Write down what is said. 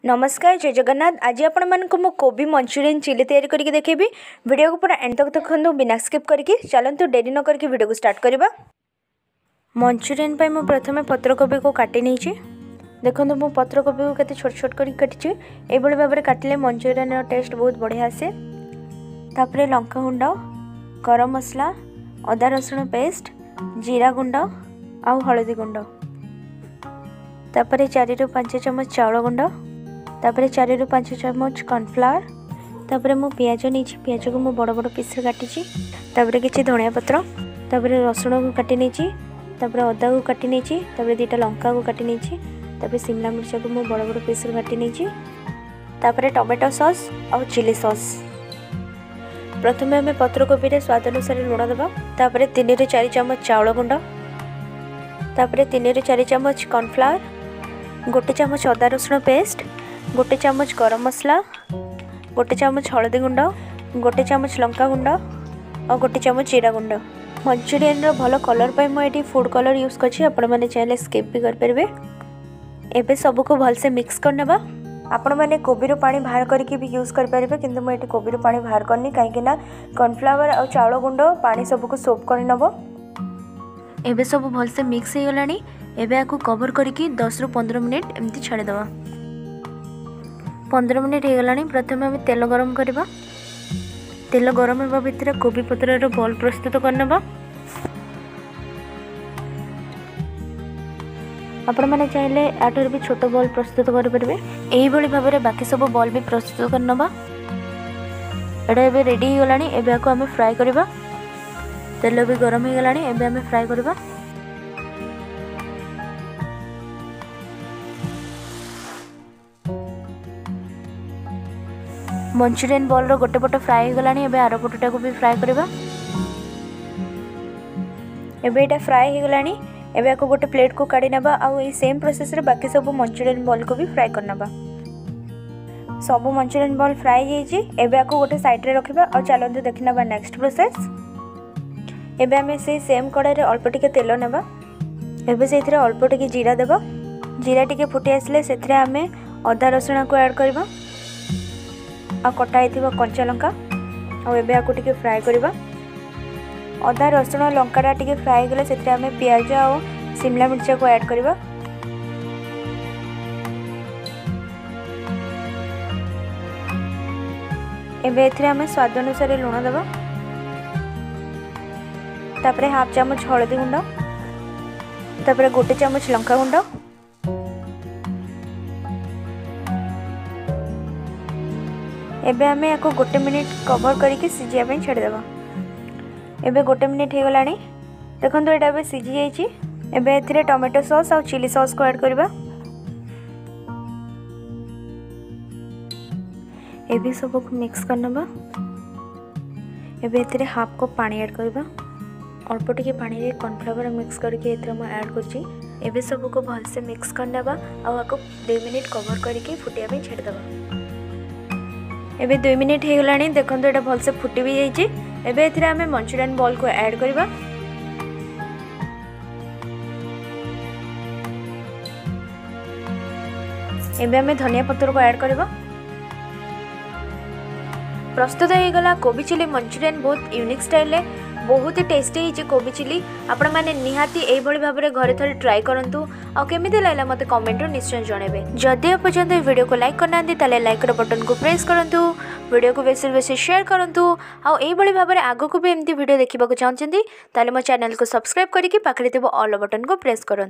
नमस्कार जय जगन्नाथ। आज आपण मानक मो कोबी मंचूरियन चिली तैयारी करके देखेबी। वीडियो को पूरा एंड तक देखंतु बिना स्किप करके। चलंतु देरी न करके वीडियो को स्टार्ट करबा। मंचूरियन पय मो प्रथमे पत्र कोबी को काटी नै छी। देखंतु मो पत्र कोबी को केते छोट छोट करी काटी छी। ए बळे भाबरे काटले मंचूरियन रो टेस्ट बहुत बढ़िया आसे। तापरे लंका गुंड, गरम मसला, अदा रसुण पेस्ट, जीरा गुंड आ हळदी गुंड, तापरे 4 रु 5 चम्मच चावल गुंड, तापरे 4 रु 5 चम्मच कॉर्नफ्लावर, तापरे मो पियाज नहीं पियाज को मो बड़ बड़ पीस काटी, तापरे किछि धनिया पत्र, तापरे रसुण को काटी नहीं, तापरे अदा को काटी नहीं, तापरे 2टा लंका को काटी नहीं, तापरे शिमला मिर्च को मो बड़ बड़ पीस काटी नहीं, तापरे टोमेटो सॉस और चिली सॉस। प्रथमे हमें पत्र कोबी रे स्वाद अनुसार लुण देबा, तापरे 3 रु 4 चम्मच चावल गुंड, तापरे 3 रु 4 चम्मच कॉर्नफ्लावर, 1 चम्मच अदा रसुण पेस्ट, 1 चम्मच गरम मसला, 1 चम्मच हळदी गुंड, 1 चम्मच लंका गुंड और 1 चम्मच जीरा गुंड। मंचूरियन रो भलो कलर पाई मैं एटी फूड कलर यूज करछि, आपण माने चाहे स्किप भी कर परबे। एबे सब को भल से मिक्स कर नेबा। आपण माने कोबी रो पानी बाहर करके भी यूज कर परबे, किंतु मैं एटी कोबी रो पानी बाहर करनी काहे ना कॉर्नफ्लावर और चावल गुंड पानी सब को सोप कर नबो। एबे सब भल से मिक्स हो गलानी। एबे आकु कवर करके 10 रु 15 मिनिट एमती छाड़ी दबा। 15 मिनिट हो गलानी। प्रथमे हम तेल गरम करबा। तेल गरम होबा भितर कोबी पत्र रो बॉल प्रस्तुत करनबा। आपण माने चाहिले आटर भी छोट बॉल प्रस्तुत कर परबे। एही बळी भाबरे बाकी सब बॉल भी प्रस्तुत करनबा। एडा एबे रेडी हो गलानी। एबे आकु हम फ्राई करबा। तेल भी गरम हो गलानी। एबे हम फ्राई करबा। मंचूरियन बॉल रो गोटे पट फ्राई हो गलानी। एबे आरो पटटा को भी फ्राई करबा। एबे एटा फ्राई हो गलानी। एबे आको गोटे प्लेट को काढी नबा। आ ए सेम प्रोसेस रे बाकी सब मंचूरियन बॉल को भी फ्राई करनबा। सब मंचूरियन बॉल फ्राई हेजी। एबे आको गोटे साइड रे रखिबा और चलंतु देखिनबा नेक्स्ट प्रोसेस। एबे हमें से सेम कड़ाई रे अल्प टिके तेल नेबा। एबे सेथिरे अल्प टिके जीरा देबा। जीरा टिके फुटी आसले सेथिरे हमें अदा रसुण को ऐड करबा आ कटा होइथिबा कंचा लंका और एबे आको टिके फ्राई करबा। अदा रसुण लंकाटा टिके फ्राई गले सेथिरे हमें प्याज और शिमला मिर्च को ऐड करबा। एबे एथिरे हमें स्वाद अनुसार लुण देबा। तापरे हाफ चम्मच हळदी गुंड, तापरे 1 चम्मच लंका गुंड, एबे हमें याको 1 मिनिट कवर करके सिजिया पे छाड़ी देबा। एबे 1 मिनिट हो गलानी। देखंतु एटा बे सिजी जाईची। एबे एथिरे टोमेटो सॉस और चिली सॉस को ऐड करबा। एबे सब को मिक्स करनबा। एबे एथिरे हाफ कप पानी ऐड करबा। अल्प टिके पानी रे कॉर्नफ्लावर मिक्स करके एथिरे मैं ऐड करची। एबे सब को भल से मिक्स करनबा आ आको 2 मिनिट कवर करके फुटिया पे छाड़ी देबा। एबे 2 मिनिट हो गलानी। देखंतु एटा भल से फुटी भी जाईची। एबे एथिरे हमें मंचूरियन बॉल को ऐड करबा। एबे हमें धनिया पत्र को ऐड करबा। प्रस्तुत हो गला कोबी चिली मंचूरियन। बहुत यूनिक स्टाइल है, बहुत ही टेस्टी है कोबी चिली। आपण माने निहाती एई बळी भाबरे घरे थरे ट्राई करंतु आ केमिति लागला मते कमेंट रो निश्चय जणेबे। जदि आप पसंद वीडियो को लाइक करनांती ताले लाइक रो बटन को प्रेस करंतु। वीडियो को बेसी बेसी शेयर करंतु। आ एई बळी भाबरे आगो को भी एमती वीडियो देखिबा को चाहछंती ताले मो चैनल को सब्सक्राइब करिकि पाखरे थिबो ऑल बटन को प्रेस करंतु।